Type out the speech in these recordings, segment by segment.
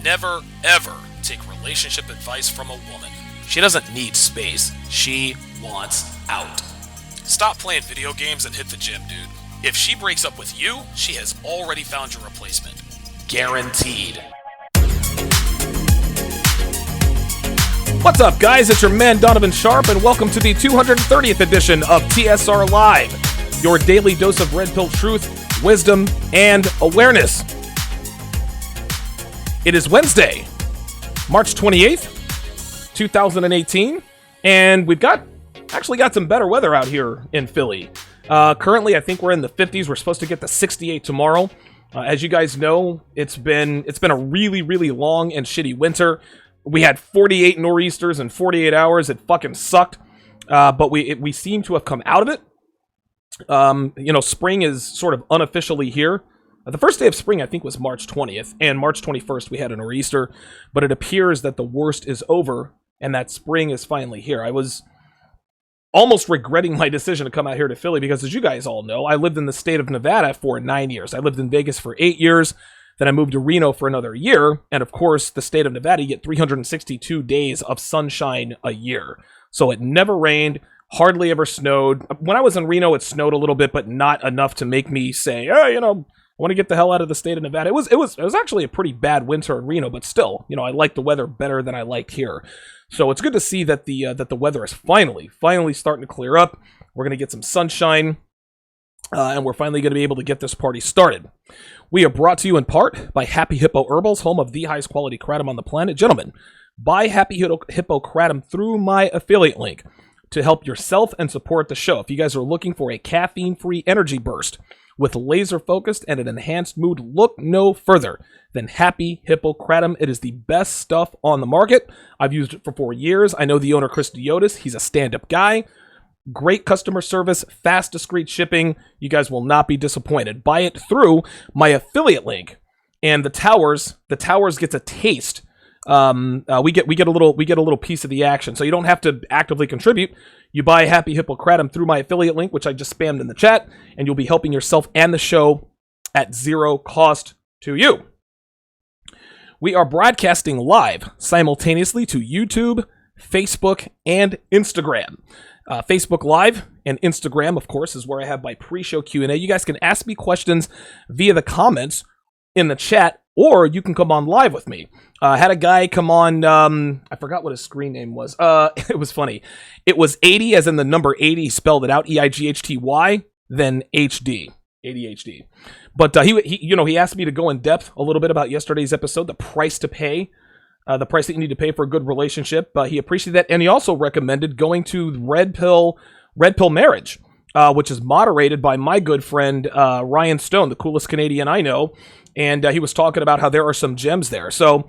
never, ever take relationship advice from a woman. She doesn't need space. She wants out. Stop playing video games and hit the gym, dude. If she breaks up with you, she has already found your replacement. Guaranteed. What's up, guys? It's your man, Donovan Sharp, and welcome to the 230th edition of TSR Live, your daily dose of red pill truth, wisdom, and awareness. It is Wednesday, March 28th, 2018, and we've actually got some better weather out here in Philly. Currently, I think we're in the 50s. We're supposed to get to 68 tomorrow. As you guys know, it's been a really, really long and shitty winter. We had 48 nor'easters in 48 hours. It fucking sucked. But we seem to have come out of it. Spring is sort of unofficially here. The first day of spring, I think, was March 20th. And March 21st, we had a nor'easter. But it appears that the worst is over and that spring is finally here. I was almost regretting my decision to come out here to Philly because, as you guys all know, I lived in the state of Nevada for 9 years. I lived in Vegas for 8 years. Then I moved to Reno for another year. And of course, the state of Nevada, you get 362 days of sunshine a year. So it never rained, hardly ever snowed. When I was in Reno, it snowed a little bit, but not enough to make me say, I want to get the hell out of the state of Nevada. It was actually a pretty bad winter in Reno, but still, I like the weather better than I liked here. So it's good to see that the weather is finally starting to clear up. We're going to get some sunshine, and we're finally going to be able to get this party started. We are brought to you in part by Happy Hippo Herbals, home of the highest quality kratom on the planet. Gentlemen, buy Happy Hippo kratom through my affiliate link to help yourself and support the show. If you guys are looking for a caffeine-free energy burst with laser focused and an enhanced mood, look no further than Happy Hippo kratom. It is the best stuff on the market. I've used it for 4 years. I know the owner, Chris Diotis. He's a stand-up guy. Great customer service, fast, discreet shipping. You guys will not be disappointed. Buy it through my affiliate link, and the towers gets a taste. We get a little piece of the action, so you don't have to actively contribute. You buy Happy Hippo kratom through my affiliate link, which I just spammed in the chat, and you'll be helping yourself and the show at zero cost to you. We are broadcasting live simultaneously to YouTube, Facebook, and Instagram. Facebook Live and Instagram, of course, is where I have my pre-show Q&A. You guys can ask me questions via the comments in the chat, or you can come on live with me. I had a guy come on, I forgot what his screen name was. It was funny. It was 80, as in the number 80, he spelled it out, EIGHTY, then HD, ADHD. But he asked me to go in depth a little bit about yesterday's episode, the price to pay. The price that you need to pay for a good relationship. He appreciated that, and he also recommended going to Red Pill Marriage, which is moderated by my good friend Ryan Stone, the coolest Canadian I know, and he was talking about how there are some gems there. So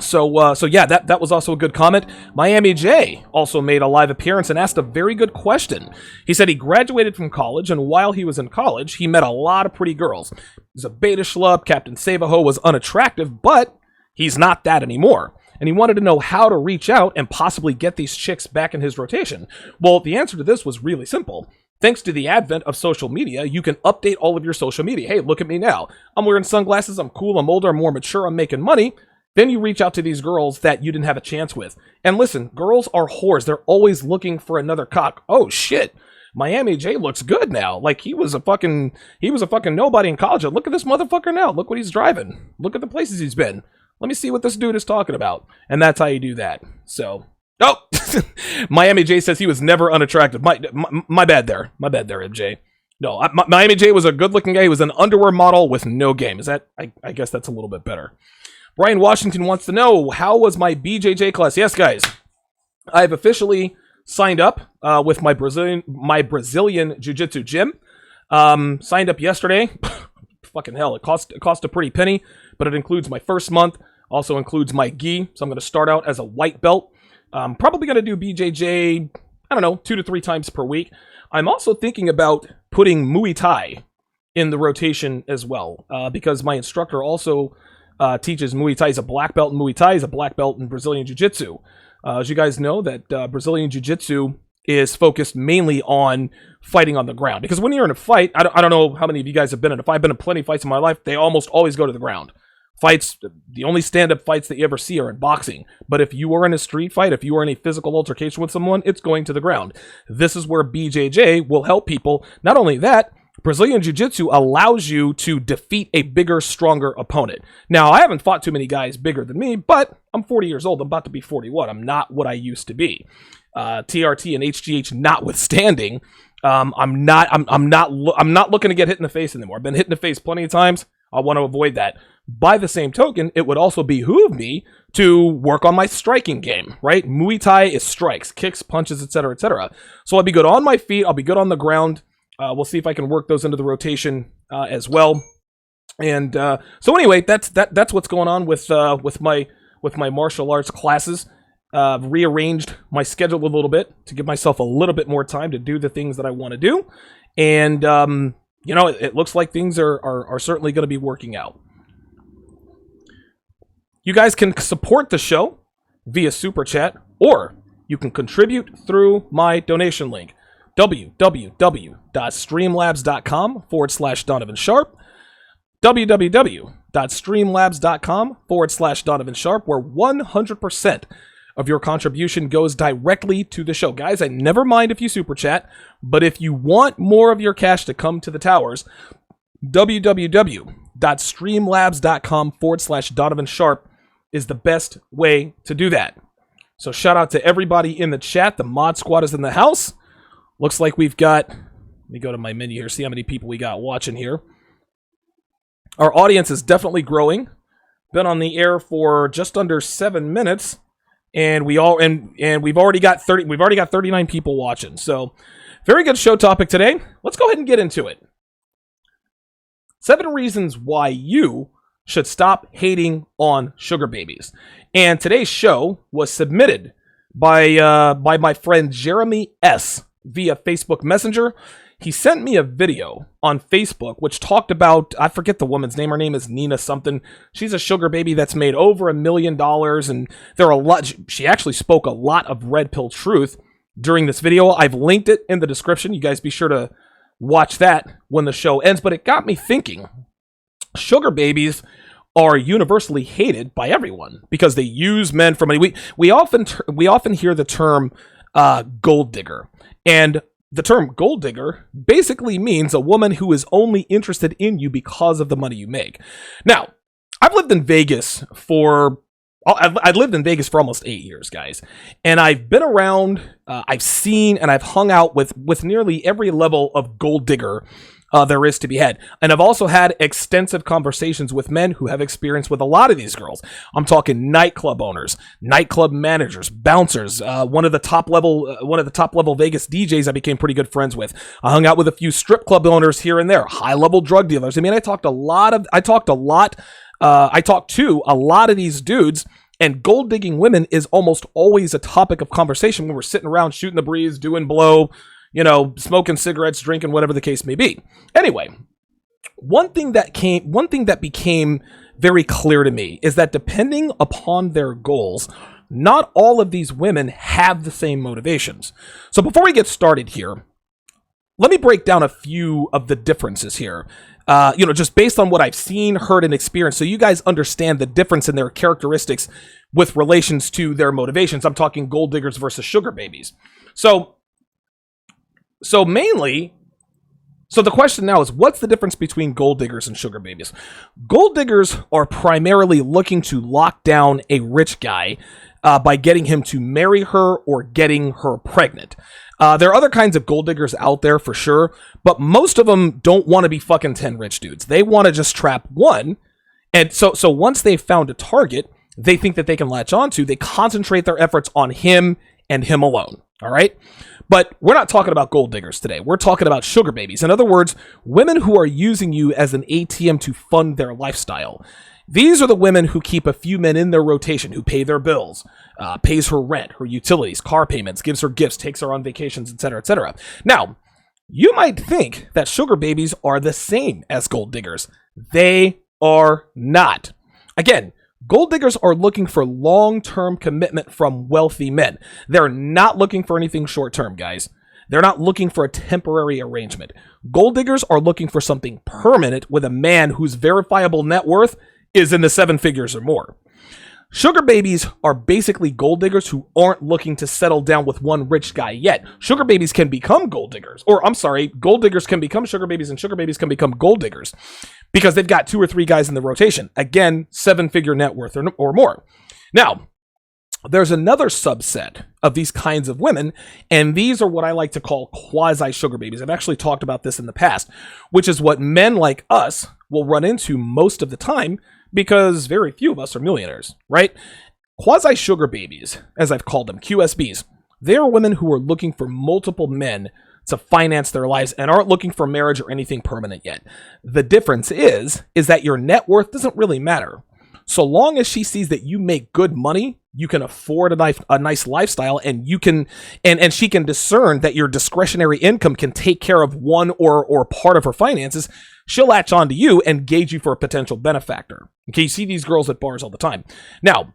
yeah, that was also a good comment. Miami J also made a live appearance and asked a very good question. He said he graduated from college, and while he was in college, he met a lot of pretty girls. He's a beta schlub. Captain Savaho was unattractive, but he's not that anymore. And he wanted to know how to reach out and possibly get these chicks back in his rotation. Well, the answer to this was really simple. Thanks to the advent of social media, you can update all of your social media. Hey, look at me now. I'm wearing sunglasses, I'm cool, I'm older, I'm more mature, I'm making money. Then you reach out to these girls that you didn't have a chance with. And listen, girls are whores. They're always looking for another cock. Oh, shit. Miami J looks good now. Like, he was a fucking nobody in college. Look at this motherfucker now. Look what he's driving. Look at the places he's been. Let me see what this dude is talking about. And that's how you do that. So, Miami J says he was never unattractive. My bad there. My bad there, MJ. No, Miami J was a good-looking guy. He was an underwear model with no game. Is that, I guess that's a little bit better. Brian Washington wants to know, how was my BJJ class? Yes, guys. I've officially signed up with my Brazilian Jiu-Jitsu gym. Signed up yesterday. Fucking hell, it cost a pretty penny, but it includes my first month, also includes my gi, so I'm going to start out as a white belt. I'm probably going to do BJJ, 2 to 3 times per week. I'm also thinking about putting Muay Thai in the rotation as well, because my instructor also teaches Muay Thai. He's a black belt in Muay Thai, he's a black belt in Brazilian Jiu-Jitsu. As you guys know, that Brazilian Jiu-Jitsu is focused mainly on fighting on the ground. Because when you're in a fight, I don't know how many of you guys have been in a fight. I've been in plenty of fights in my life. They almost always go to the ground. Fights, the only stand-up fights that you ever see are in boxing. But if you are in a street fight, if you are in a physical altercation with someone, it's going to the ground. This is where BJJ will help people. Not only that, Brazilian Jiu-Jitsu allows you to defeat a bigger, stronger opponent. Now, I haven't fought too many guys bigger than me, but I'm 40 years old. I'm about to be 41. I'm not what I used to be. TRT and HGH notwithstanding, I'm not looking to get hit in the face anymore. I've been hit in the face plenty of times. I want to avoid that. By the same token, it would also behoove me to work on my striking game, right? Muay Thai is strikes, kicks, punches, etc., etc. So I'll be good on my feet. I'll be good on the ground. We'll see if I can work those into the rotation as well. And so anyway, that's what's going on with my martial arts classes. Rearranged my schedule a little bit to give myself a little bit more time to do the things that I want to do. And it looks like things are certainly going to be working out. You guys can support the show via Super Chat, or you can contribute through my donation link, www.streamlabs.com/Donovan Sharp, www.streamlabs.com/Donovan Sharp, where 100% of your contribution goes directly to the show. Guys, I never mind if you Super Chat, but if you want more of your cash to come to the towers, www.streamlabs.com/Donovan Sharp is the best way to do that. So shout out to everybody in the chat. The mod squad is in the house. Looks like we've got, let me go to my menu here, see how many people we got watching here. Our audience is definitely growing. Been on the air for just under 7 minutes, and we've already got 39 people watching. So very good show topic today. Let's go ahead and get into it. 7 reasons why you should stop hating on sugar babies. And today's show was submitted by my friend Jeremy S. via Facebook Messenger. He sent me a video on Facebook which talked about, I forget the woman's name. Her name is Nina something. She's a sugar baby that's made over $1 million, and there are a lot. She actually spoke a lot of red pill truth during this video. I've linked it in the description. You guys be sure to watch that when the show ends. But it got me thinking. Sugar babies are universally hated by everyone because they use men for money. We often hear the term gold digger, and the term gold digger basically means a woman who is only interested in you because of the money you make. Now, I've lived in Vegas for almost 8 years, guys, and I've been around, I've seen, and I've hung out with nearly every level of gold digger there is to be had. And I've also had extensive conversations with men who have experience with a lot of these girls. I'm talking nightclub owners, nightclub managers, bouncers. One of the top level Vegas DJs I became pretty good friends with. I hung out with a few strip club owners here and there, high level drug dealers. I mean, I talked to a lot of these dudes. And gold digging women is almost always a topic of conversation when we're sitting around shooting the breeze, doing blow, smoking cigarettes, drinking, whatever the case may be. Anyway, one thing that became very clear to me is that depending upon their goals, not all of these women have the same motivations. So before we get started here, let me break down a few of the differences here. Just based on what I've seen, heard, and experienced, so you guys understand the difference in their characteristics with relations to their motivations. I'm talking gold diggers versus sugar babies. So the question now is, what's the difference between gold diggers and sugar babies? Gold diggers are primarily looking to lock down a rich guy by getting him to marry her or getting her pregnant. There are other kinds of gold diggers out there for sure, but most of them don't want to be fucking 10 rich dudes. They want to just trap one. And so once they've found a target they think that they can latch onto, they concentrate their efforts on him and him alone. All right. But we're not talking about gold diggers today. We're talking about sugar babies. In other words, women who are using you as an ATM to fund their lifestyle. These are the women who keep a few men in their rotation, who pay their bills, pays her rent, her utilities, car payments, gives her gifts, takes her on vacations, etc., etc. Now, you might think that sugar babies are the same as gold diggers. They are not. Again, gold diggers are looking for long-term commitment from wealthy men. They're not looking for anything short-term, guys. They're not looking for a temporary arrangement. Gold diggers are looking for something permanent with a man whose verifiable net worth is in the 7 figures or more. Sugar babies are basically gold diggers who aren't looking to settle down with one rich guy yet. Sugar babies can become gold diggers. Or, I'm sorry, gold diggers can become sugar babies and sugar babies can become gold diggers because they've got 2 or 3 guys in the rotation. Again, 7-figure net worth or more. Now, there's another subset of these kinds of women, and these are what I like to call quasi-sugar babies. I've actually talked about this in the past, which is what men like us will run into most of the time because very few of us are millionaires, right? Quasi-sugar babies, as I've called them, QSBs, they are women who are looking for multiple men to finance their lives and aren't looking for marriage or anything permanent yet. The difference is that your net worth doesn't really matter. So long as she sees that you make good money, you can afford a nice lifestyle, and you can, and she can discern that your discretionary income can take care of one or part of her finances, she'll latch on to you and gauge you for a potential benefactor. Okay, you see these girls at bars all the time. Now,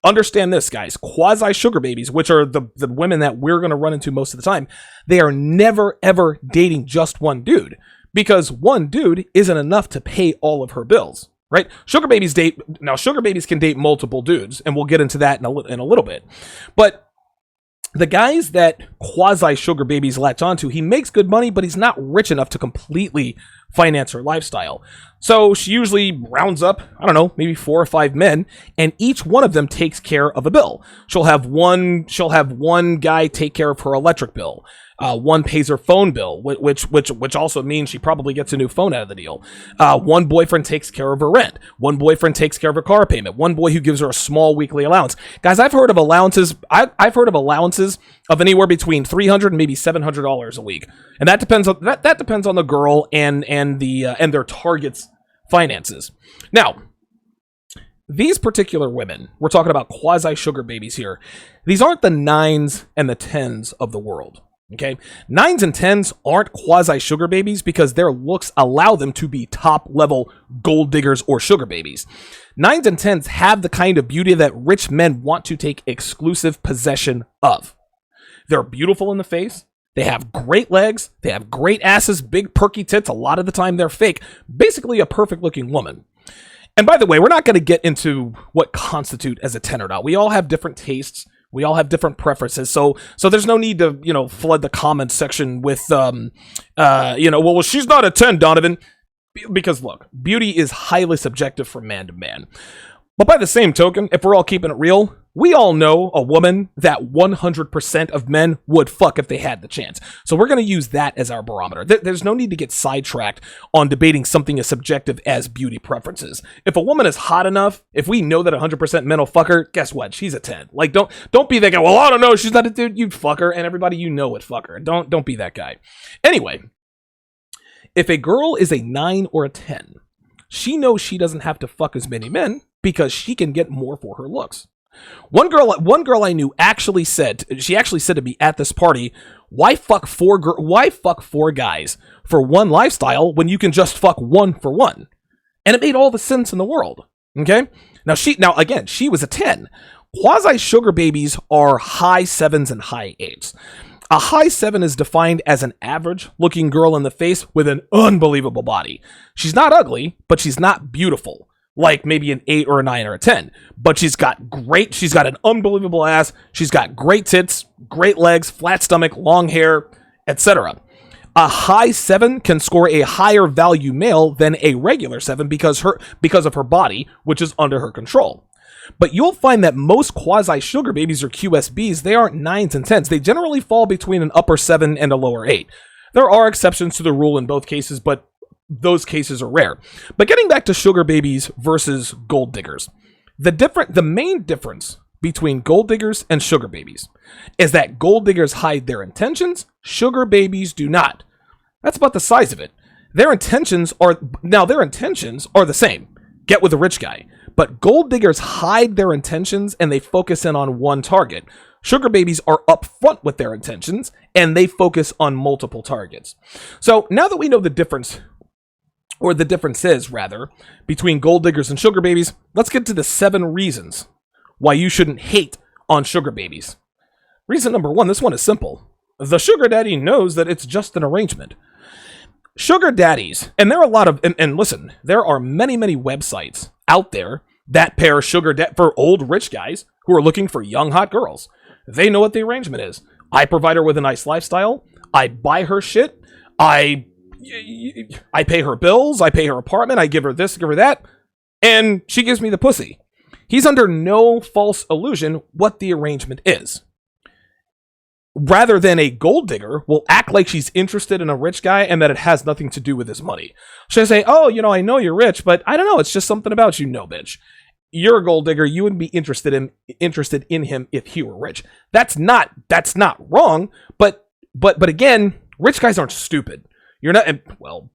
understand this, guys. Quasi-sugar babies, which are the women that we're going to run into most of the time, they are never, ever dating just one dude because one dude isn't enough to pay all of her bills. Right? Sugar babies can date multiple dudes, and we'll get into that in a little bit. But the guys that quasi-sugar babies latch onto, he makes good money, but he's not rich enough to completely finance her lifestyle. So she usually rounds up, I don't know, maybe 4 or 5 men, and each one of them takes care of a bill. She'll have one guy take care of her electric bill. One pays her phone bill, which also means she probably gets a new phone out of the deal. One boyfriend takes care of her rent. One boyfriend takes care of her car payment. One boy who gives her a small weekly allowance. Guys, I've heard of allowances. I've heard of allowances of anywhere between $300 and maybe $700 a week, and that depends on the girl and their target's finances. Now, these particular women, we're talking about quasi-sugar babies here. These aren't the 9s and the 10s of the world. Okay, 9s and 10s aren't quasi-sugar babies because their looks allow them to be top-level gold diggers or sugar babies. 9s and 10s have the kind of beauty that rich men want to take exclusive possession of. They're beautiful in the face. They have great legs. They have great asses, big perky tits. A lot of the time they're fake. Basically a perfect-looking woman. And by the way, we're not going to get into what constitute as a 10 or not. We all have different tastes. We all have different preferences, so there's no need to, flood the comments section with, well, she's not a 10, Donovan. Because, look, beauty is highly subjective from man to man. But by the same token, if we're all keeping it real, we all know a woman that 100% of men would fuck if they had the chance. So we're going to use that as our barometer. There's no need to get sidetracked on debating something as subjective as beauty preferences. If a woman is hot enough, if we know that 100% men will fuck her, guess what? She's a 10. Like, don't be that guy. Well, I don't know. She's not a dude. You'd fuck her, and everybody you know would fuck her. Don't be that guy. Anyway, if a girl is a 9 or a 10, she knows she doesn't have to fuck as many men because she can get more for her looks. One girl I knew actually said to me at this party, why fuck 4 guys for one lifestyle when you can just fuck 1 for 1? And it made all the sense in the world. Okay? Now again, she was a 10. Quasi-sugar babies are high 7s and high 8s. A high 7 is defined as an average-looking girl in the face with an unbelievable body. She's not ugly, but she's not beautiful, like maybe an 8 or a 9 or a 10. But she's got an unbelievable ass, she's got great tits, great legs, flat stomach, long hair, etc. A high 7 can score a higher value male than a regular 7 because of her body, which is under her control. But you'll find that most quasi-sugar babies or QSBs, they aren't 9s and 10s. They generally fall between an upper 7 and a lower 8. There are exceptions to the rule in both cases, but those cases are rare. But getting back to sugar babies versus gold diggers, the main difference between gold diggers and sugar babies is that gold diggers hide their intentions, sugar babies do not. That's about the size of it. Their intentions are the same. Get with a rich guy. But gold diggers hide their intentions and they focus in on one target. Sugar babies are upfront with their intentions and they focus on multiple targets. So now that we know the difference, or the differences rather, between gold diggers and sugar babies, let's get to the 7 reasons why you shouldn't hate on sugar babies. Reason number 1, this one is simple. The sugar daddy knows that it's just an arrangement. Sugar daddies, and there are a lot of, and listen, there are many, many websites out there that pair sugar debt for old rich guys who are looking for young hot girls. They know what the arrangement is. I provide her with a nice lifestyle. I buy her shit. I pay her bills. I pay her apartment. I give her this, give her that. And she gives me the pussy. He's under no false illusion what the arrangement is. Rather than a gold digger will act like she's interested in a rich guy and that it has nothing to do with his money. She'll say, oh, I know you're rich, but I don't know. It's just something about you. No, bitch. You're a gold digger. You wouldn't be interested in him if he were rich. That's not wrong. But again, rich guys aren't stupid. You're not, well,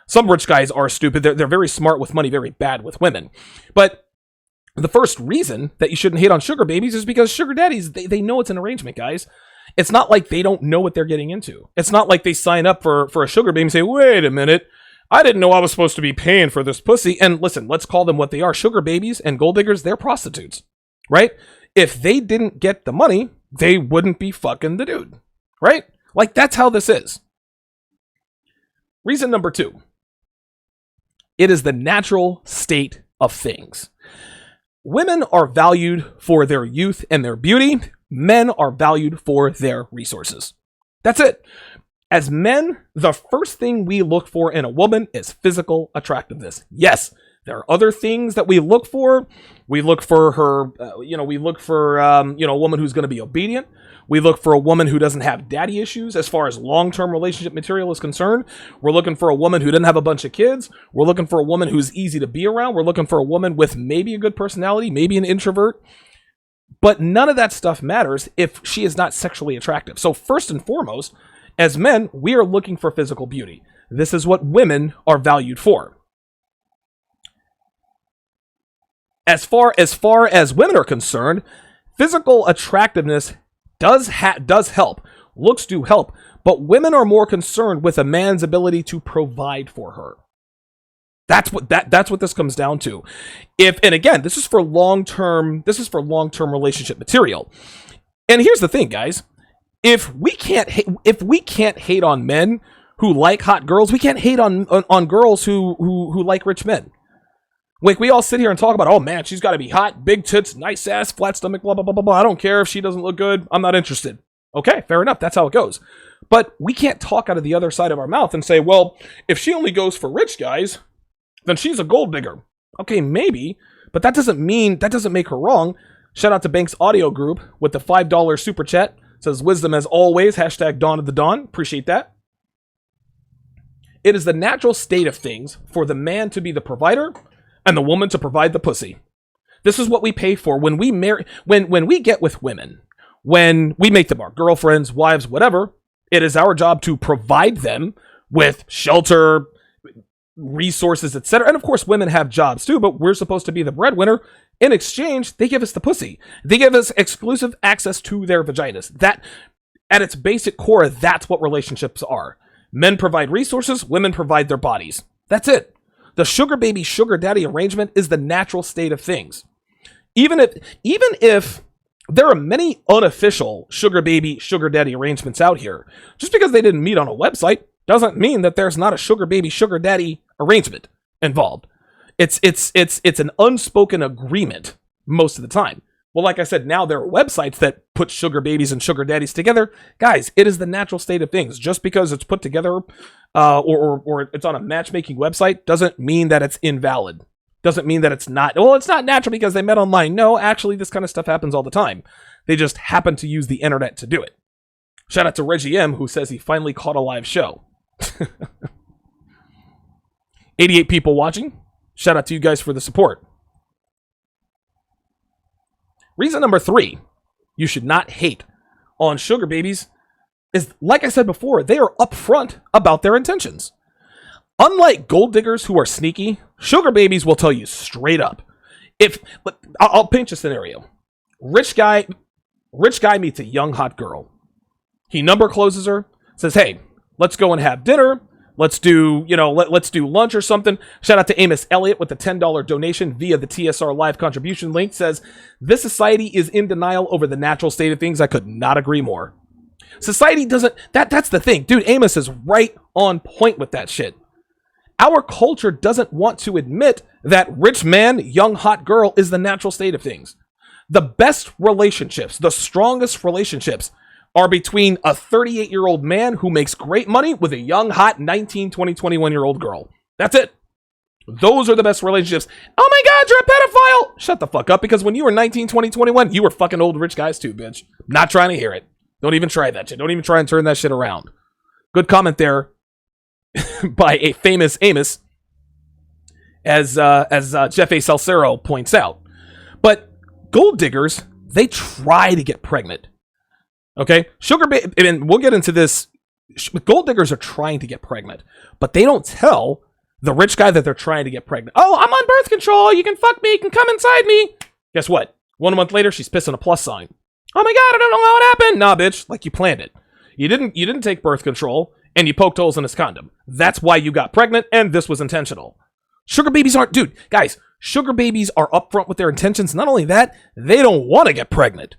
some rich guys are stupid. They're very smart with money, very bad with women. But the first reason that you shouldn't hate on sugar babies is because sugar daddies, they know it's an arrangement, guys. It's not like they don't know what they're getting into. It's not like they sign up for a sugar baby and say, wait a minute, I didn't know I was supposed to be paying for this pussy. And listen, let's call them what they are. Sugar babies and gold diggers, they're prostitutes, right? If they didn't get the money, they wouldn't be fucking the dude, right? Like, that's how this is. Reason number 2. It is the natural state of things. Women are valued for their youth and their beauty. Men are valued for their resources. That's it. As men, the first thing we look for in a woman is physical attractiveness. Yes, there are other things that we look for. We look for her, we look for, a woman who's going to be obedient. We look for a woman who doesn't have daddy issues as far as long-term relationship material is concerned. We're looking for a woman who doesn't have a bunch of kids. We're looking for a woman who's easy to be around. We're looking for a woman with maybe a good personality, maybe an introvert. But none of that stuff matters if she is not sexually attractive. So first and foremost, as men, we are looking for physical beauty. This is what women are valued for. As far as women are concerned, physical attractiveness does help. Looks do help. But women are more concerned with a man's ability to provide for her. That's what this comes down to. And again, this is for long-term relationship material. And here's the thing, guys. If we can't hate on men who like hot girls, we can't hate on girls who like rich men. Like, we all sit here and talk about, oh man, she's got to be hot, big tits, nice ass, flat stomach, blah, blah, blah, blah, blah. I don't care if she doesn't look good. I'm not interested. Okay, fair enough. That's how it goes. But we can't talk out of the other side of our mouth and say, well, if she only goes for rich guys, then she's a gold digger. Okay, maybe, but that doesn't make her wrong. Shout out to Banks Audio Group with the $5 super chat. It says, wisdom as always, hashtag Dawn of the Dawn. Appreciate that. It is the natural state of things for the man to be the provider and the woman to provide the pussy. This is what we pay for when we marry, when we get with women, when we make them our girlfriends, wives, whatever. It is our job to provide them with shelter, resources, etc. And of course, women have jobs too, but we're supposed to be the breadwinner. In exchange, they give us the pussy. They give us exclusive access to their vaginas. That, at its basic core, that's what relationships are. Men provide resources, women provide their bodies. That's it. The sugar baby, sugar daddy arrangement is the natural state of things. Even if there are many unofficial sugar baby, sugar daddy arrangements out here, just because they didn't meet on a website doesn't mean that there's not a sugar baby, sugar daddy arrangement involved. It's an unspoken agreement most of the time. Well, like I said, now there are websites that put sugar babies and sugar daddies together. Guys, it is the natural state of things. Just because it's put together or it's on a matchmaking website doesn't mean that it's invalid. Doesn't mean that it's not. Well, it's not natural because they met online. No, actually, this kind of stuff happens all the time. They just happen to use the internet to do it. Shout out to Reggie M, who says he finally caught a live show. 88 people watching. Shout out to you guys for the support. Reason number 3, you should not hate on sugar babies is, like I said before, they are upfront about their intentions. Unlike gold diggers who are sneaky, sugar babies will tell you straight up. I'll paint you a scenario. Rich guy meets a young hot girl. He number closes her, says, hey, let's go and have dinner. Let's do lunch or something. Shout out to Amos Elliott with the $10 donation via the TSR live contribution link. Says, this society is in denial over the natural state of things. I could not agree more. Society doesn't, that's the thing. Dude, Amos is right on point with that shit. our culture doesn't want to admit that rich man, young hot girl is the natural state of things. The best relationships, the strongest relationships are between a 38-year-old man who makes great money with a young, hot 19, 20, 21-year-old girl. That's it. Those are the best relationships. Oh my God, you're a pedophile. Shut the fuck up, because when you were 19, 20, 21, you were fucking old rich guys too, bitch. Not trying to hear it. Don't even try that shit. Don't even try and turn that shit around. Good comment there by a famous Amos, as Jeff A. Salcero points out. But gold diggers, they try to get pregnant. Okay? And we'll get into this. Gold diggers are trying to get pregnant, but they don't tell the rich guy that they're trying to get pregnant. Oh, I'm on birth control. You can fuck me. You can come inside me. Guess what? 1 month later, she's pissing a plus sign. Oh my God, I don't know how it happened. Nah, bitch. Like, you planned it. You didn't take birth control, and you poked holes in his condom. That's why you got pregnant, and this was intentional. Sugar babies aren't... Dude, guys, sugar babies are upfront with their intentions. Not only that, they don't want to get pregnant.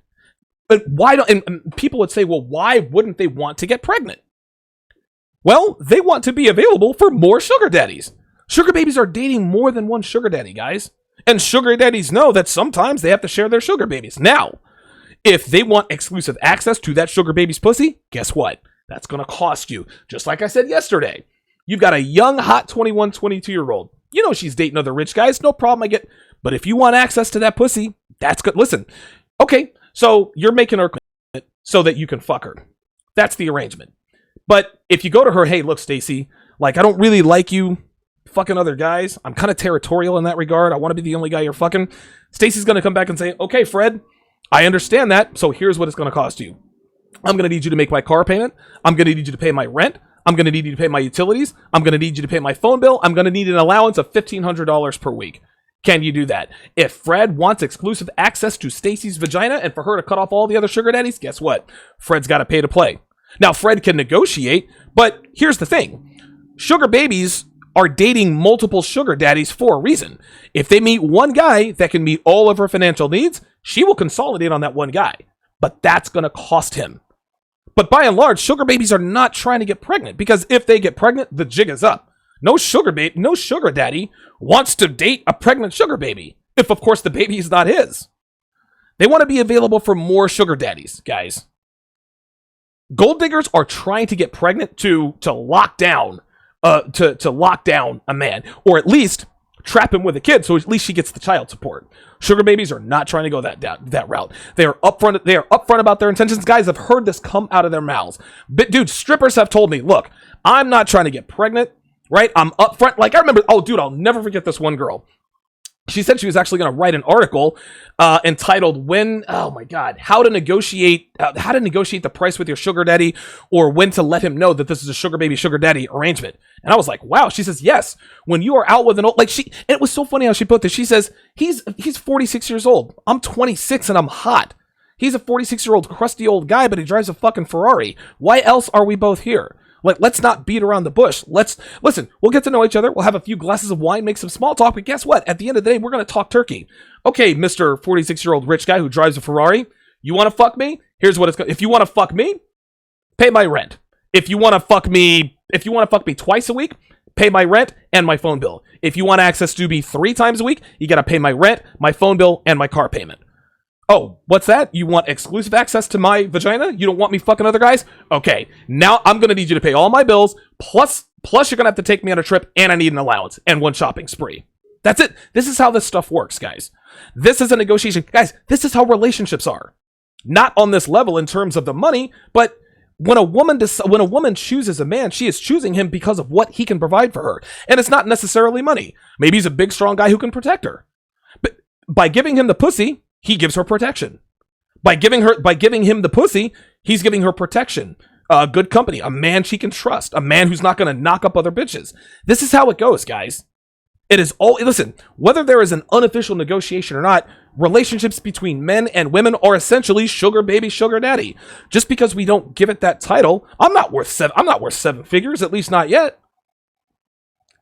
But why don't... And people would say, well, why wouldn't they want to get pregnant? Well, they want to be available for more sugar daddies. Sugar babies are dating more than one sugar daddy, guys. And sugar daddies know that sometimes they have to share their sugar babies. Now, if they want exclusive access to that sugar baby's pussy, guess what? That's going to cost you. Just like I said yesterday. You've got a young, hot 21, 22-year-old. You know she's dating other rich guys. No problem, I get... But if you want access to that pussy, that's good. Listen, okay, so you're making her so that you can fuck her. That's the arrangement. But if you go to her, hey, look, Stacy, like, I don't really like you fucking other guys. I'm kind of territorial in that regard. I want to be the only guy you're fucking. Stacy's going to come back and say, okay, Fred, I understand that. So here's what it's going to cost you. I'm going to need you to make my car payment. I'm going to need you to pay my rent. I'm going to need you to pay my utilities. I'm going to need you to pay my phone bill. I'm going to need an allowance of $1,500 per week. Can you do that? If Fred wants exclusive access to Stacy's vagina and for her to cut off all the other sugar daddies, guess what? Fred's got to pay to play. Now, Fred can negotiate, but here's the thing. Sugar babies are dating multiple sugar daddies for a reason. If they meet one guy that can meet all of her financial needs, she will consolidate on that one guy. But that's going to cost him. But by and large, sugar babies are not trying to get pregnant, because if they get pregnant, the jig is up. No sugar daddy wants to date a pregnant sugar baby, if of course the baby is not his. They want to be available for more sugar daddies, guys. Gold diggers are trying to get pregnant to lock down a man, or at least trap him with a kid, so at least she gets the child support. Sugar babies are not trying to go that route. They are upfront about their intentions. Guys, I've heard this come out of their mouths. But dude, strippers have told me, look, I'm not trying to get pregnant, right? I'm upfront. Like, I remember, oh dude, I'll never forget this one girl. She said she was actually going to write an article entitled how to negotiate the price with your sugar daddy, or when to let him know that this is a sugar baby, sugar daddy arrangement. And I was like, wow. She says, yes, when you are out with an old, like, and it was so funny how she put this. She says, he's 46 years old. I'm 26 and I'm hot. He's a 46-year-old crusty old guy, but he drives a fucking Ferrari. Why else are we both here? Like, let's not beat around the bush. Listen, we'll get to know each other. We'll have a few glasses of wine, make some small talk. But guess what? At the end of the day, we're going to talk turkey. Okay, Mr. 46-year-old rich guy who drives a Ferrari, you want to fuck me? Here's what it's going to... If you want to fuck me, pay my rent. If you want to fuck me twice a week, pay my rent and my phone bill. If you want access to me 3 times a week, you got to pay my rent, my phone bill, and my car payment. Oh, what's that? You want exclusive access to my vagina? You don't want me fucking other guys? Okay, now I'm going to need you to pay all my bills, plus you're going to have to take me on a trip, and I need an allowance, and 1 shopping spree. That's it. This is how this stuff works, guys. This is a negotiation. Guys, this is how relationships are. Not on this level in terms of the money, but when a woman chooses a man, she is choosing him because of what he can provide for her. And it's not necessarily money. Maybe he's a big, strong guy who can protect her. But by giving him the pussy, he gives her protection. By giving him the pussy, he's giving her protection. Good company, a man she can trust, a man who's not going to knock up other bitches. This is how it goes, guys. It is all... Listen, whether there is an unofficial negotiation or not, relationships between men and women are essentially sugar baby, sugar daddy. Just because we don't give it that title, I'm not worth 7 figures, at least not yet.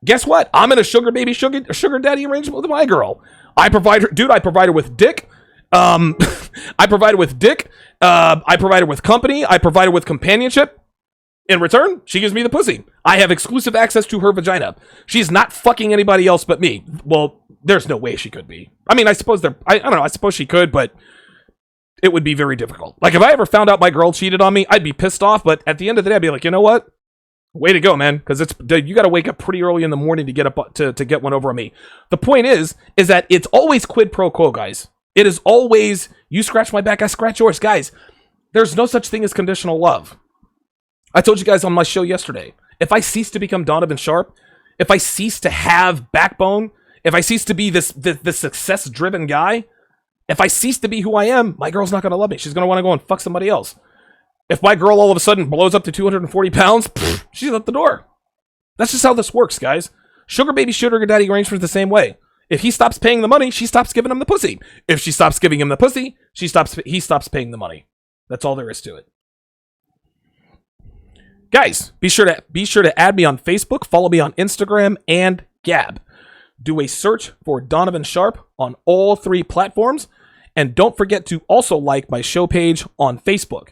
Guess what? I'm in a sugar baby, sugar daddy arrangement with my girl. I provide her with dick. I provide her with dick. I provide her with company. I provide her with companionship. In return, she gives me the pussy. I have exclusive access to her vagina. She's not fucking anybody else but me. Well, there's no way she could be. I mean, I suppose I don't know. I suppose she could, but it would be very difficult. Like, if I ever found out my girl cheated on me, I'd be pissed off. But at the end of the day, I'd be like, you know what? Way to go, man. Because you got to wake up pretty early in the morning to get up to get one over on me. The point is that it's always quid pro quo, guys. It is always, you scratch my back, I scratch yours. Guys, there's no such thing as conditional love. I told you guys on my show yesterday, if I cease to become Donovan Sharp, if I cease to have backbone, if I cease to be this success-driven guy, if I cease to be who I am, my girl's not going to love me. She's going to want to go and fuck somebody else. If my girl all of a sudden blows up to 240 pounds, she's at the door. That's just how this works, guys. Sugar baby, sugar daddy arrangement's the same way. If he stops paying the money, she stops giving him the pussy. If she stops giving him the pussy, he stops paying the money. That's all there is to it. Guys, be sure to add me on Facebook, follow me on Instagram and Gab. Do a search for Donovan Sharp on all 3 platforms, and don't forget to also like my show page on Facebook,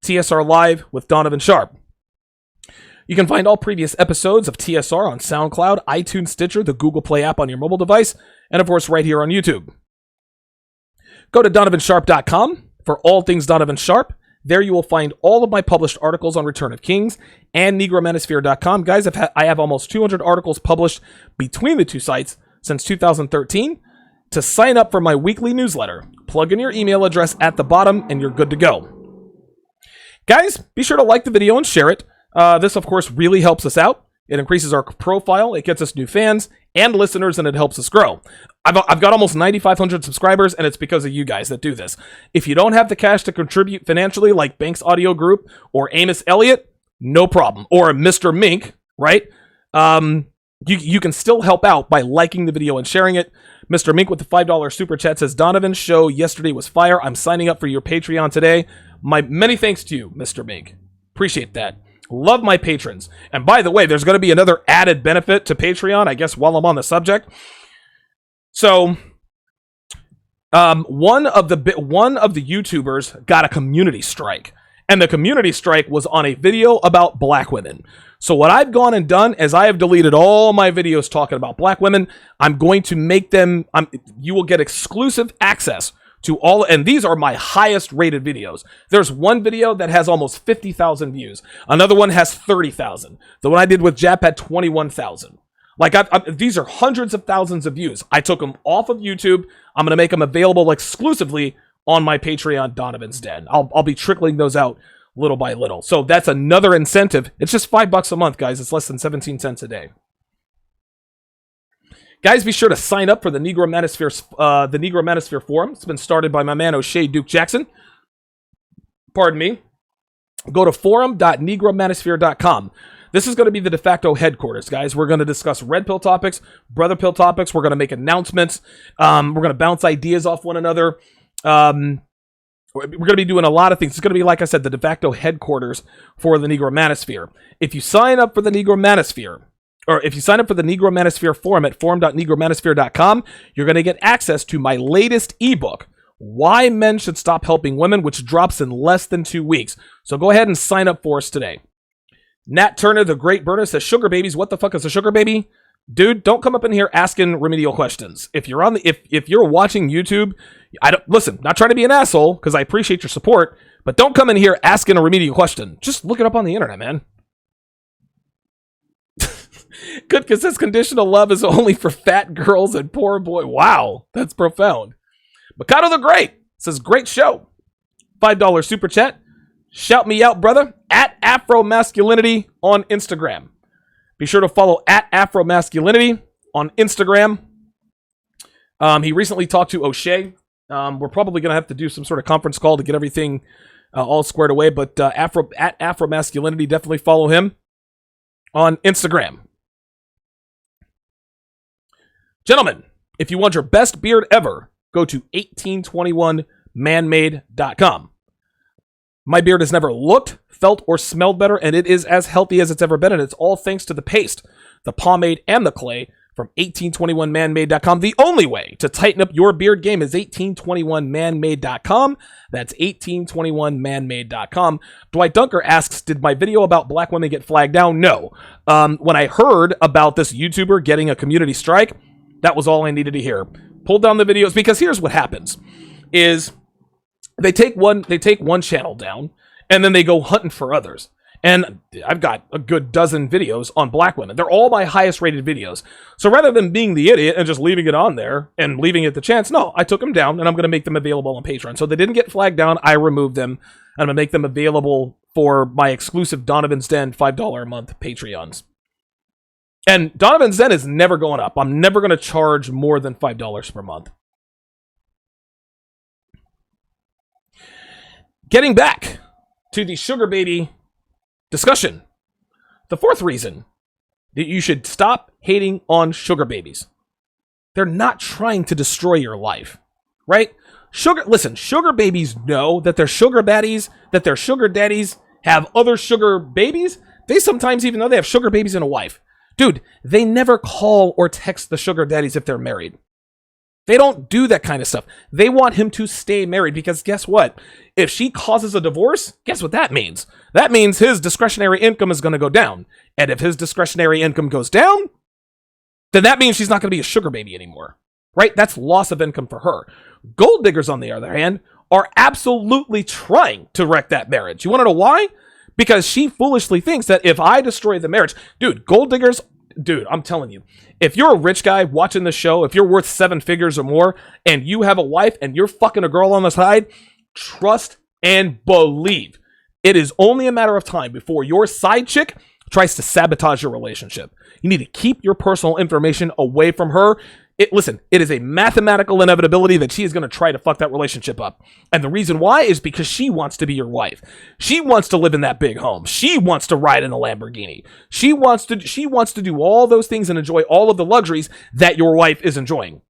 TSR Live with Donovan Sharp. You can find all previous episodes of TSR on SoundCloud, iTunes, Stitcher, the Google Play app on your mobile device, and of course right here on YouTube. Go to donovansharp.com for all things Donovan Sharp. There you will find all of my published articles on Return of Kings and NegroManosphere.com. Guys, I have almost 200 articles published between the 2 sites since 2013. To sign up for my weekly newsletter, plug in your email address at the bottom and you're good to go. Guys, be sure to like the video and share it. This, of course, really helps us out. It increases our profile, it gets us new fans and listeners, and it helps us grow. I've got almost 9,500 subscribers, and it's because of you guys that do this. If you don't have the cash to contribute financially, like Banks Audio Group or Amos Elliott, no problem. Or Mr. Mink, right? You can still help out by liking the video and sharing it. Mr. Mink with the $5 super chat says, Donovan's show yesterday was fire. I'm signing up for your Patreon today. My many thanks to you, Mr. Mink. Appreciate that. Love my patrons. And by the way, there's going to be another added benefit to Patreon, I guess, while I'm on the subject. So, one of the YouTubers got a community strike. And the community strike was on a video about black women. So what I've gone and done is I have deleted all my videos talking about black women. I'm going to make them, you will get exclusive access to all, and these are my highest rated videos. There's one video that has almost 50,000 views. Another one has 30,000. The one I did with Jap had 21,000. Like, these are hundreds of thousands of views. I took them off of YouTube. I'm going to make them available exclusively on my Patreon, Donovan's Den. I'll be trickling those out little by little. So that's another incentive. It's just $5 a month, guys. It's less than 17 cents a day. Guys, be sure to sign up for the Negro Manosphere Forum. It's been started by my man O'Shea Duke Jackson. Pardon me. Go to forum.negromanosphere.com. This is going to be the de facto headquarters, guys. We're going to discuss red pill topics, brother pill topics. We're going to make announcements. We're going to bounce ideas off one another. We're going to be doing a lot of things. It's going to be, like I said, the de facto headquarters for the Negro Manosphere. If you sign up for the Negro Manosphere, or if you sign up for the Negro Manosphere Forum at forum.negromanosphere.com, you're going to get access to my latest ebook, Why Men Should Stop Helping Women, which drops in less than 2 weeks. So go ahead and sign up for us today. Nat Turner, the Great Burner, says, sugar babies, what the fuck is a sugar baby? Dude, don't come up in here asking remedial questions. If you're if you're watching YouTube, listen, not trying to be an asshole, because I appreciate your support, but don't come in here asking a remedial question. Just look it up on the internet, man. Good, because this conditional love is only for fat girls and poor boy. Wow, that's profound. Mikado the Great says, great show. $5 super chat. Shout me out, brother, at Afro Masculinity on Instagram. Be sure to follow at Afro Masculinity on Instagram. He recently talked to O'Shea. We're probably going to have to do some sort of conference call to get everything all squared away, but at Afro Masculinity, definitely follow him on Instagram. Gentlemen, if you want your best beard ever, go to 1821manmade.com. My beard has never looked, felt, or smelled better, and it is as healthy as it's ever been, and it's all thanks to the paste, the pomade, and the clay from 1821manmade.com. The only way to tighten up your beard game is 1821manmade.com. That's 1821manmade.com. Dwight Dunker asks, did my video about black women get flagged down? No. When I heard about this YouTuber getting a community strike, that was all I needed to hear. Pull down the videos, because here's what happens is they take one channel down and then they go hunting for others. And I've got a good dozen videos on black women. They're all my highest rated videos. So rather than being the idiot and just leaving it on there and leaving it the chance, no, I took them down and I'm going to make them available on Patreon. So they didn't get flagged down. I removed them. I'm going to make them available for my exclusive Donovan's Den $5 a month Patreons. And Donovan's Den is never going up. I'm never going to charge more than $5 per month. Getting back to the sugar baby discussion. The fourth reason that you should stop hating on sugar babies. They're not trying to destroy your life, right? Listen, sugar babies know that their sugar daddies have other sugar babies. They sometimes even know they have sugar babies and a wife. Dude, they never call or text the sugar daddies if they're married. They don't do that kind of stuff. They want him to stay married because guess what? If she causes a divorce, guess what that means? That means his discretionary income is going to go down. And if his discretionary income goes down, then that means she's not going to be a sugar baby anymore, right? That's loss of income for her. Gold diggers, on the other hand, are absolutely trying to wreck that marriage. You want to know why? Because she foolishly thinks that if I destroy the marriage, dude, gold diggers, dude, I'm telling you, if you're a rich guy watching the show, if you're worth 7 figures or more, and you have a wife and you're fucking a girl on the side, trust and believe. It is only a matter of time before your side chick tries to sabotage your relationship. You need to keep your personal information away from her. Listen, it is a mathematical inevitability that she is going to try to fuck that relationship up. And the reason why is because she wants to be your wife. She wants to live in that big home. She wants to ride in a Lamborghini. She wants to do all those things and enjoy all of the luxuries that your wife is enjoying.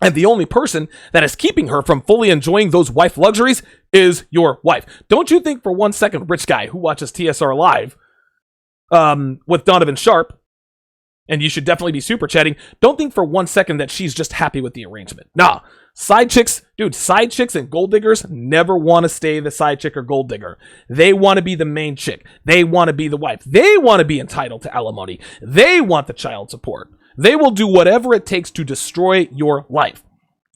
And the only person that is keeping her from fully enjoying those wife luxuries is your wife. Don't you think for 1 second, rich guy who watches TSR Live with Donovan Sharp, and you should definitely be super chatting, don't think for 1 second that she's just happy with the arrangement. Nah, side chicks and gold diggers never want to stay the side chick or gold digger. They want to be the main chick. They want to be the wife. They want to be entitled to alimony. They want the child support. They will do whatever it takes to destroy your life.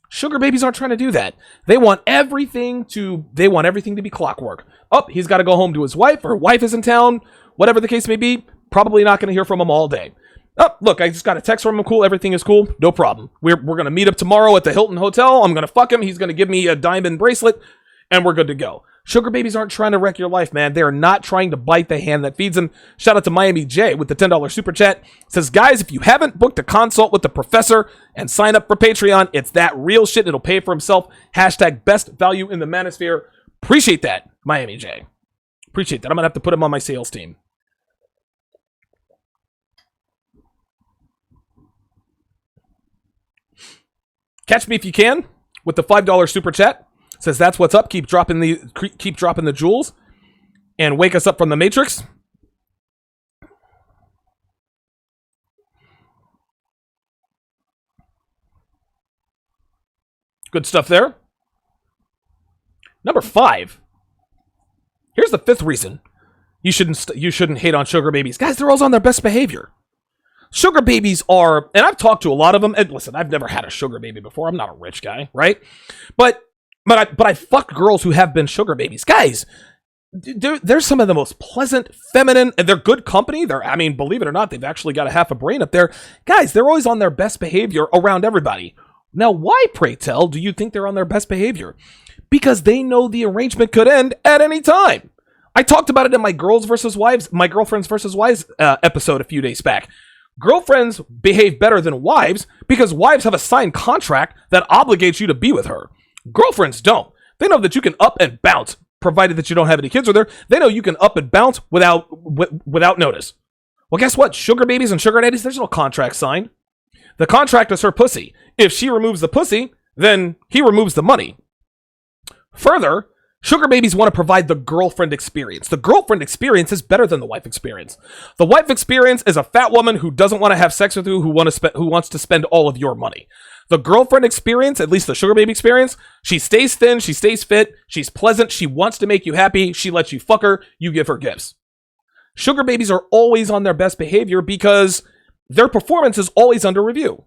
Sugar babies aren't trying to do that. They want everything to be clockwork. Oh, he's got to go home to his wife, or her wife is in town, whatever the case may be. Probably not going to hear from him all day. Oh, look, I just got a text from him. Cool, everything is cool. No problem. We're going to meet up tomorrow at the Hilton Hotel. I'm going to fuck him. He's going to give me a diamond bracelet, and we're good to go. Sugar babies aren't trying to wreck your life, man. They are not trying to bite the hand that feeds them. Shout out to Miami J with the $10 super chat. Says, guys, if you haven't booked a consult with the professor and sign up for Patreon, it's that real shit. It'll pay for himself. Hashtag best value in the manosphere. Appreciate that, Miami J. Appreciate that. I'm going to have to put him on my sales team. Catch me if you can with the $5 super chat. Says that's what's up. Keep dropping the jewels and wake us up from the Matrix. Good stuff there. Number 5. Here's the 5th reason you shouldn't hate on sugar babies. Guys, they're always on their best behavior. Sugar babies are, and I've talked to a lot of them, and listen, I've never had a sugar baby before. I'm not a rich guy, right? But I fucked girls who have been sugar babies. Guys, they're some of the most pleasant, feminine, and they're good company. Believe it or not, they've actually got a half a brain up there. Guys, they're always on their best behavior around everybody. Now, why, pray tell, do you think they're on their best behavior? Because they know the arrangement could end at any time. I talked about it in my girlfriends versus wives episode a few days back. Girlfriends behave better than wives because wives have a signed contract that obligates you to be with her. Girlfriends don't. They know that you can up and bounce, provided that you don't have any kids with her. They know you can up and bounce without notice. Well, guess what? Sugar babies and sugar daddies, there's no contract signed. The contract is her pussy. If she removes the pussy, then he removes the money. Further, Sugar babies want to provide the girlfriend experience. The girlfriend experience is better than the wife experience. The wife experience is a fat woman who doesn't want to have sex with you, who wants to spend all of your money. The girlfriend experience, at least the sugar baby experience, she stays thin, she stays fit, she's pleasant, she wants to make you happy, she lets you fuck her, you give her gifts. Sugar babies are always on their best behavior because their performance is always under review.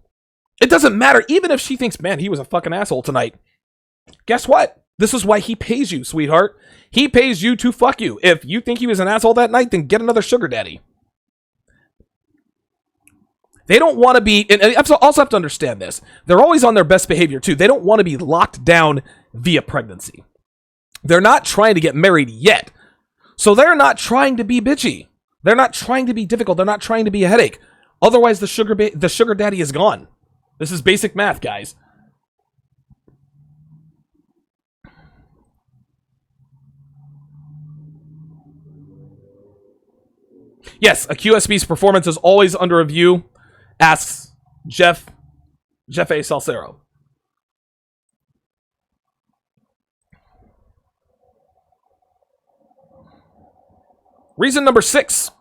It doesn't matter, even if she thinks, man, he was a fucking asshole tonight. Guess what? This is why he pays you, sweetheart. He pays you to fuck you. If you think he was an asshole that night, then get another sugar daddy. They don't want to be, and you also have to understand this, they're always on their best behavior too. They don't want to be locked down via pregnancy. They're not trying to get married yet. So they're not trying to be bitchy. They're not trying to be difficult. They're not trying to be a headache. Otherwise, the sugar daddy is gone. This is basic math, guys. Yes, a QSB's performance is always under review, asks Jeff A. Salcero. Reason number 6.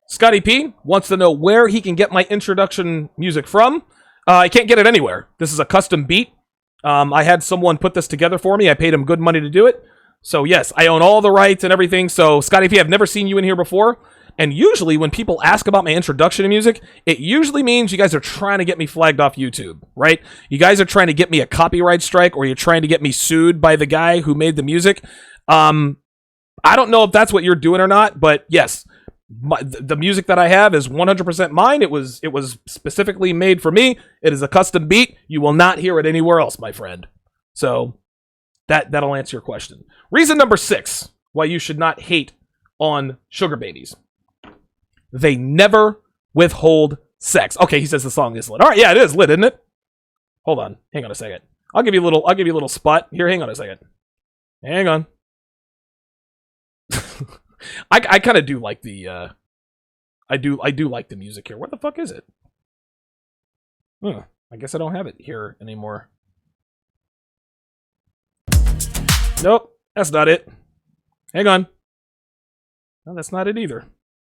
Scotty P wants to know where he can get my introduction music from. I can't get it anywhere. This is a custom beat. I had someone put this together for me. I paid him good money to do it. So yes, I own all the rights and everything. So Scotty P, I've never seen you in here before. And usually when people ask about my introduction to music, it usually means you guys are trying to get me flagged off YouTube, right? You guys are trying to get me a copyright strike, or you're trying to get me sued by the guy who made the music. I don't know if that's what you're doing or not, but yes, the music that I have is 100% mine. It was specifically made for me. It is a custom beat. You will not hear it anywhere else, my friend. So that'll answer your question. Reason number 6 why you should not hate on sugar babies. They never withhold sex. Okay, he says the song is lit. All right, yeah, it is lit, isn't it? Hold on. Hang on a second. I'll give you a little spot. Here, hang on a second. Hang on. I kind of do like the I do like the music here. Where the fuck is it? I guess I don't have it here anymore. Nope, that's not it. Hang on. No, that's not it either.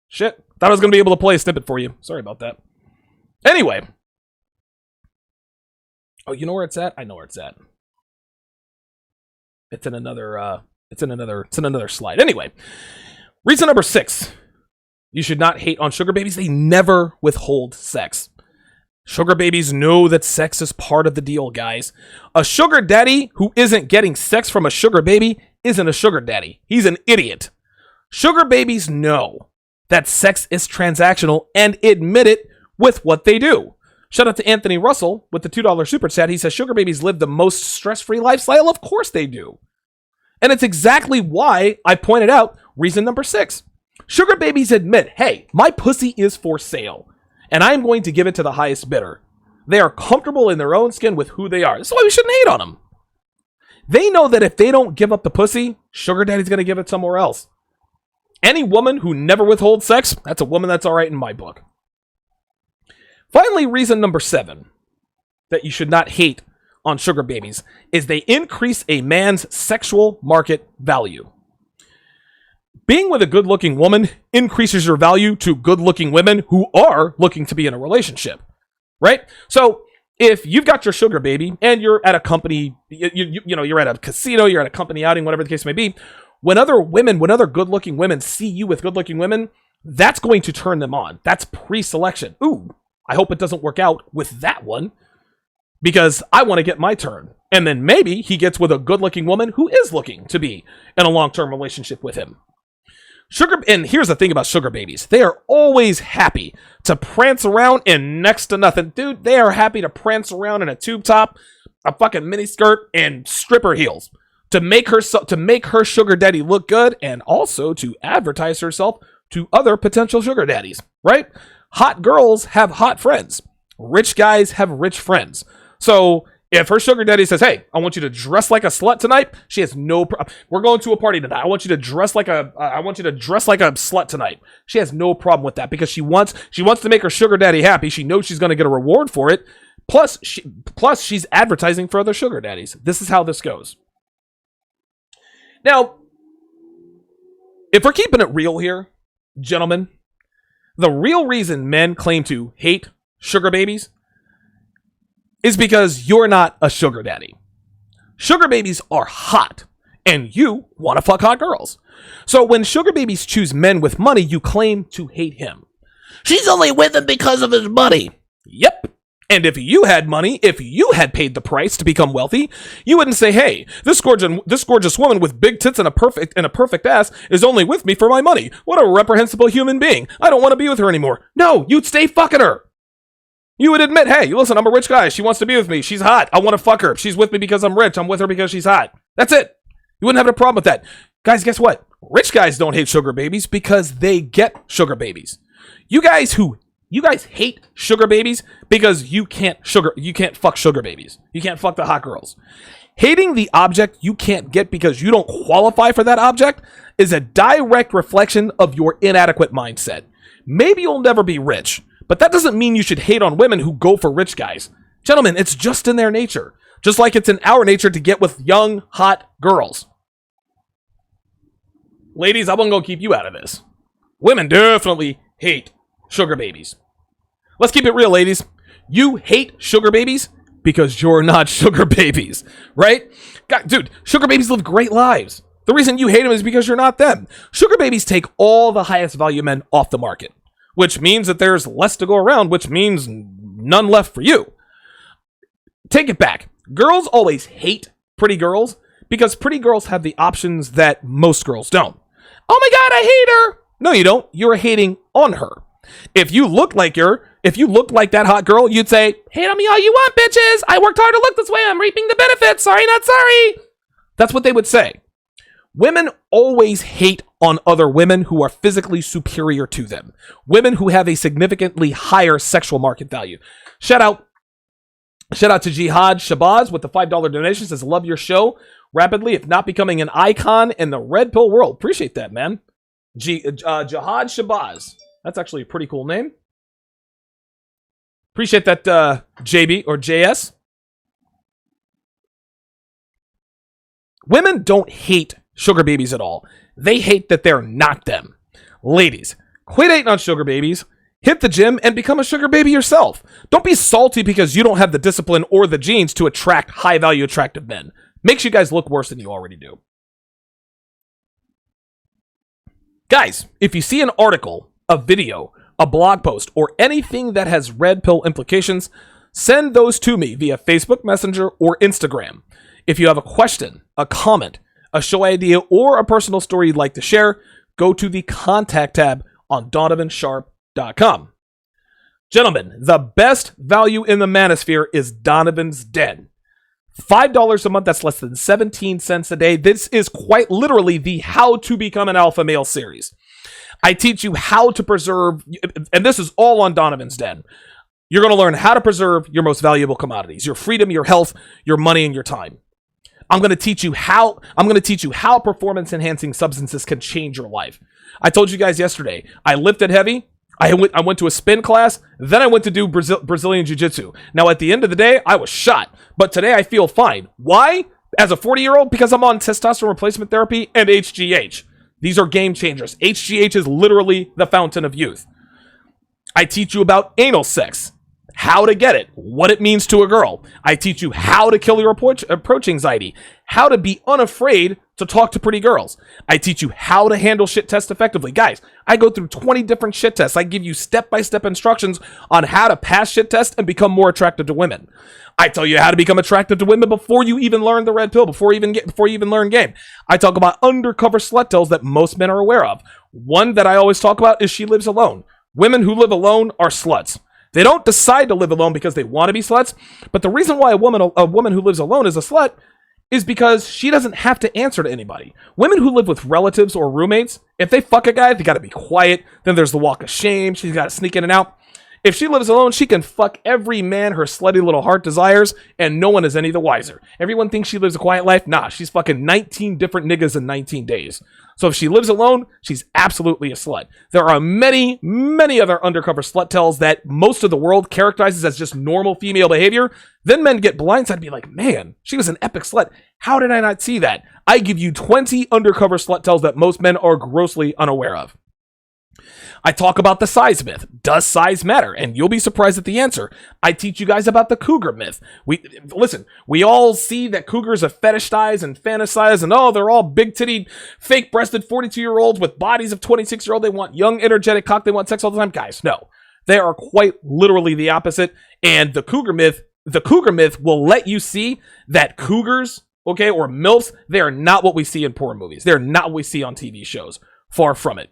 Shit. Thought I was going to be able to play a snippet for you. Sorry about that. Anyway. Oh, you know where it's at? I know where it's at. It's in another slide. Anyway. Reason number 6. You should not hate on sugar babies. They never withhold sex. Sugar babies know that sex is part of the deal, guys. A sugar daddy who isn't getting sex from a sugar baby isn't a sugar daddy. He's an idiot. Sugar babies know that sex is transactional and admit it with what they do. Shout out to Anthony Russell with the $2 super chat. He says, sugar babies live the most stress-free lifestyle. Of course they do. And it's exactly why I pointed out reason number 6. Sugar babies admit, hey, my pussy is for sale, and I'm going to give it to the highest bidder. They are comfortable in their own skin with who they are. That's why we shouldn't hate on them. They know that if they don't give up the pussy, sugar daddy's going to give it somewhere else. Any woman who never withholds sex, that's a woman that's all right in my book. Finally, reason number 7 that you should not hate on sugar babies is they increase a man's sexual market value. Being with a good-looking woman increases your value to good-looking women who are looking to be in a relationship, right? So if you've got your sugar baby and you're at a company, you're at a casino, you're at a company outing, whatever the case may be, when other good-looking women see you with good-looking women, that's going to turn them on. That's pre-selection. Ooh, I hope it doesn't work out with that one because I want to get my turn. And then maybe he gets with a good-looking woman who is looking to be in a long-term relationship with him. And here's the thing about sugar babies. They are always happy to prance around in next to nothing. Dude, they are happy to prance around in a tube top, a fucking mini skirt, and stripper heels to make her sugar daddy look good and also to advertise herself to other potential sugar daddies, right? Hot girls have hot friends. Rich guys have rich friends. So if her sugar daddy says, hey, I want you to dress like a slut tonight, she has no problem. We're going to a party tonight. I want you to dress like a slut tonight. She has no problem with that because she wants to make her sugar daddy happy. She knows she's going to get a reward for it. Plus she's advertising for other sugar daddies. This is how this goes. Now, if we're keeping it real here, gentlemen, the real reason men claim to hate sugar babies is because you're not a sugar daddy. Sugar babies are hot, and you want to fuck hot girls. So when sugar babies choose men with money, you claim to hate him. She's only with him because of his money. Yep. And if you had money, if you had paid the price to become wealthy, you wouldn't say, hey, this gorgeous woman with big tits and a perfect ass is only with me for my money. What a reprehensible human being. I don't want to be with her anymore. No, you'd stay fucking her. You would admit, hey, listen, I'm a rich guy. She wants to be with me. She's hot. I want to fuck her. She's with me because I'm rich. I'm with her because she's hot. That's it. You wouldn't have a problem with that. Guys, guess what? Rich guys don't hate sugar babies because they get sugar babies. You guys hate sugar babies because you can't fuck sugar babies. You can't fuck the hot girls. Hating the object you can't get because you don't qualify for that object is a direct reflection of your inadequate mindset. Maybe you'll never be rich, but that doesn't mean you should hate on women who go for rich guys. Gentlemen, it's just in their nature. Just like it's in our nature to get with young, hot girls. Ladies, I'm gonna go keep you out of this. Women definitely hate sugar babies. Let's keep it real, ladies. You hate sugar babies because you're not sugar babies, right? God, dude, sugar babies live great lives. The reason you hate them is because you're not them. Sugar babies take all the highest value men off the market, which means that there's less to go around, which means none left for you. Take it back. Girls always hate pretty girls because pretty girls have the options that most girls don't. Oh my God, I hate her. No, you don't. You're hating on her. If you look like that hot girl, you'd say, hate on me all you want, bitches. I worked hard to look this way. I'm reaping the benefits. Sorry, not sorry. That's what they would say. Women always hate on other women who are physically superior to them. Women who have a significantly higher sexual market value. Shout out to Jihad Shabazz with the $5 donation. Says, love your show rapidly, if not becoming an icon in the red pill world. Appreciate that, man. Jihad Shabazz. That's actually a pretty cool name. Appreciate that, JB or JS. Women don't hate sugar babies at all. They hate that they're not them. Ladies, quit hating on sugar babies. Hit the gym and become a sugar baby yourself. Don't be salty because you don't have the discipline or the genes to attract high-value, attractive men. Makes you guys look worse than you already do. Guys, if you see an article, a video, a blog post, or anything that has red pill implications, send those to me via Facebook Messenger or Instagram. If you have a question, a comment, a show idea, or a personal story you'd like to share, go to the contact tab on DonovanSharp.com. Gentlemen, the best value in the manosphere is Donovan's Den. $5 a month, that's less than 17 cents a day. This is quite literally the How to Become an Alpha Male series. I teach you how to preserve, and this is all on Donovan's Den. You're going to learn how to preserve your most valuable commodities, your freedom, your health, your money, and your time. I'm going to teach you how performance enhancing substances can change your life. I told you guys yesterday, I lifted heavy. I went to a spin class, then I went to do Brazilian Jiu-Jitsu. Now, at the end of the day, I was shot, but today I feel fine. Why? As a 40-year-old, because I'm on testosterone replacement therapy and HGH. These are game changers. HGH is literally the fountain of youth. I teach you about anal sex, how to get it, what it means to a girl. I teach you how to kill your approach anxiety, how to be unafraid to talk to pretty girls. I teach you how to handle shit tests effectively. Guys, I go through 20 different shit tests. I give you step-by-step instructions on how to pass shit tests and become more attractive to women. I tell you how to become attractive to women before you even learn the red pill, before you even learn game. I talk about undercover slut tells that most men are aware of. One that I always talk about is she lives alone. Women who live alone are sluts. They don't decide to live alone because they want to be sluts, but the reason why a woman who lives alone is a slut is because she doesn't have to answer to anybody. Women who live with relatives or roommates, if they fuck a guy, they gotta be quiet. Then there's the walk of shame. She's gotta sneak in and out. If she lives alone, she can fuck every man her slutty little heart desires, and no one is any the wiser. Everyone thinks she lives a quiet life. Nah, she's fucking 19 different niggas in 19 days. So if she lives alone, she's absolutely a slut. There are many, many other undercover slut tells that most of the world characterizes as just normal female behavior. Then men get blindsided and be like, man, she was an epic slut. How did I not see that? I give you 20 undercover slut tells that most men are grossly unaware of. I talk about the size myth. Does size matter? And you'll be surprised at the answer. I teach you guys about the cougar myth. We all see that cougars are fetishized and fantasized, and oh, they're all big-titted, fake-breasted 42-year-olds with bodies of 26-year-old. They want young, energetic cock. They want sex all the time. Guys, no. They are quite literally the opposite. And the cougar myth will let you see that cougars, okay, or MILFs, they are not what we see in porn movies. They're not what we see on TV shows. Far from it.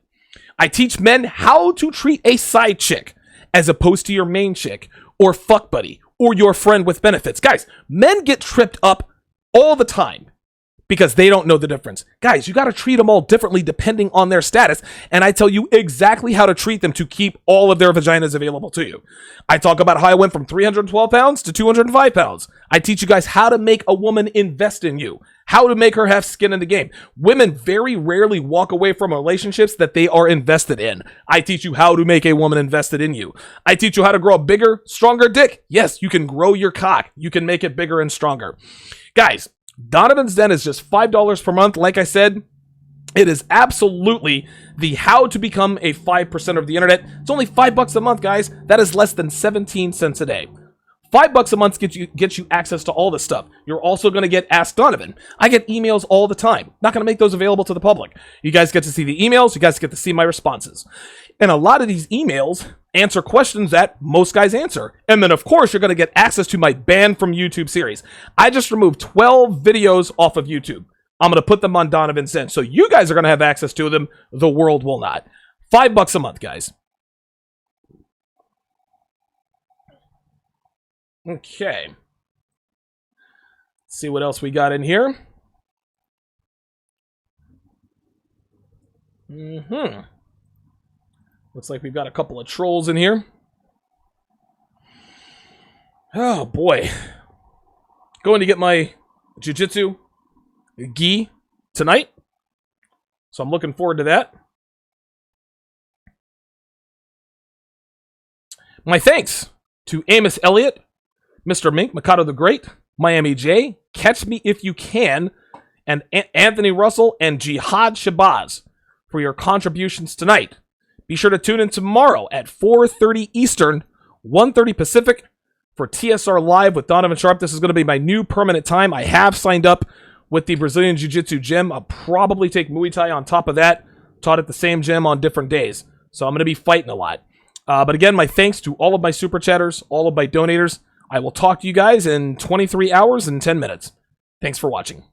I teach men how to treat a side chick as opposed to your main chick or fuck buddy or your friend with benefits. Guys, men get tripped up all the time because they don't know the difference. Guys, you got to treat them all differently depending on their status, and I tell you exactly how to treat them to keep all of their vaginas available to you. I talk about how I went from 312 pounds to 205 pounds. I teach you guys how to make a woman invest in you, how to make her have skin in the game. Women very rarely walk away from relationships that they are invested in. I teach you how to make a woman invested in you. I teach you how to grow a bigger, stronger dick. Yes, you can grow your cock. You can make it bigger and stronger. Guys, Donovan's Den is just $5 per month. Like I said, it is absolutely the how to become a 5% of the internet. It's only $5 a month, guys. That is less than 17 cents a day. $5 a month gets you access to all this stuff. You're also going to get Ask Donovan. I get emails all the time. Not going to make those available to the public. You guys get to see the emails. You guys get to see my responses. And a lot of these emails answer questions that most guys answer. And then, of course, you're going to get access to my Banned from YouTube series. I just removed 12 videos off of YouTube. I'm going to put them on Donovan's Den. So you guys are going to have access to them. The world will not. $5 a month, guys. Okay. Let's see what else we got in here. Looks like we've got a couple of trolls in here. Oh, boy. Going to get my jiu-jitsu gi tonight. So I'm looking forward to that. My thanks to Amos Elliott, Mr. Mink, Mikado the Great, Miami J, Catch Me If You Can, and Anthony Russell and Jihad Shabazz for your contributions tonight. Be sure to tune in tomorrow at 4:30 Eastern, 1:30 Pacific for TSR Live with Donovan Sharp. This is going to be my new permanent time. I have signed up with the Brazilian Jiu-Jitsu gym. I'll probably take Muay Thai on top of that. Taught at the same gym on different days. So I'm going to be fighting a lot. But again, my thanks to all of my super chatters, all of my donators. I will talk to you guys in 23 hours and 10 minutes. Thanks for watching.